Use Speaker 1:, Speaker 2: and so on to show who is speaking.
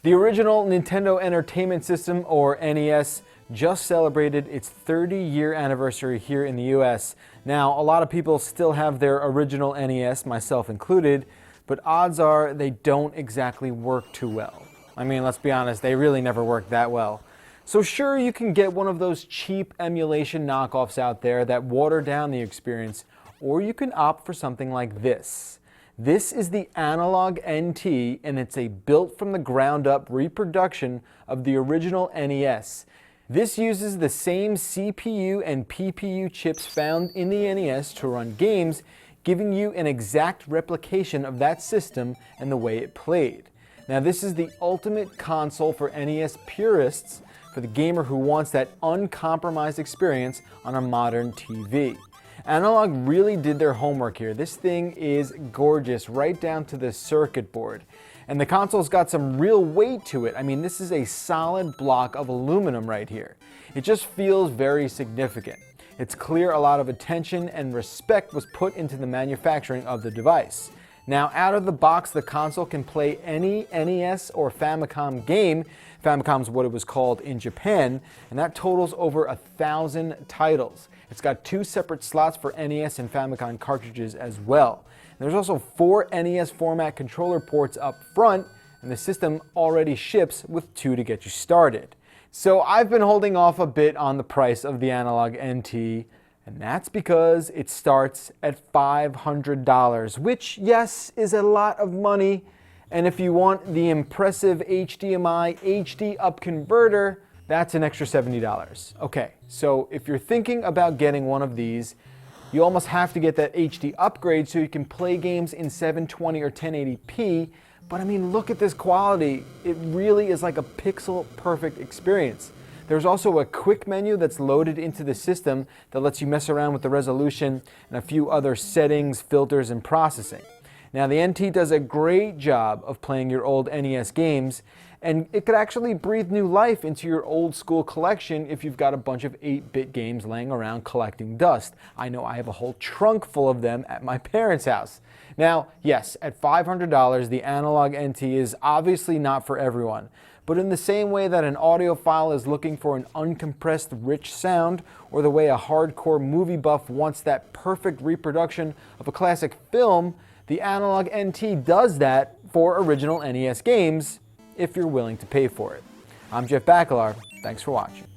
Speaker 1: The original Nintendo Entertainment System, or NES, just celebrated its 30-year anniversary here in the US. Now, a lot of people still have their original NES, myself included, but odds are they don't exactly work too well. I mean, let's be honest, they really never work that well. So sure, you can get one of those cheap emulation knockoffs out there that water down the experience, or you can opt for something like this. This is the Analogue NT, and it's a built-from-the-ground-up reproduction of the original NES. This uses the same CPU and PPU chips found in the NES to run games, giving you an exact replication of that system and the way it played. Now, this is the ultimate console for NES purists, for the gamer who wants that uncompromised experience on a modern TV. Analogue really did their homework here. This thing is gorgeous, right down to the circuit board. And the console's got some real weight to it. I mean, this is a solid block of aluminum right here. It just feels very significant. It's clear a lot of attention and respect was put into the manufacturing of the device. Now, out of the box, the console can play any NES or Famicom game. Famicom's what it was called in Japan, and that totals over 1,000 titles. It's got 2 separate slots for NES and Famicom cartridges as well. And there's also 4 NES format controller ports up front, and the system already ships with 2 to get you started. So I've been holding off a bit on the price of the Analogue NT, and that's because it starts at $500, which, yes, is a lot of money. And if you want the impressive HDMI HD up converter, that's an extra $70. Okay, so if you're thinking about getting one of these, you almost have to get that HD upgrade so you can play games in 720 or 1080p. But I mean, look at this quality. It really is like a pixel perfect experience. There's also a quick menu that's loaded into the system that lets you mess around with the resolution and a few other settings, filters, and processing. Now, the NT does a great job of playing your old NES games, and it could actually breathe new life into your old school collection if you've got a bunch of 8-bit games laying around collecting dust. I know I have a whole trunk full of them at my parents' house. Now, yes, at $500, the Analogue NT is obviously not for everyone. But in the same way that an audiophile is looking for an uncompressed, rich sound, or the way a hardcore movie buff wants that perfect reproduction of a classic film, the Analogue NT does that for original NES games, if you're willing to pay for it. I'm Jeff Bakalar. Thanks for watching.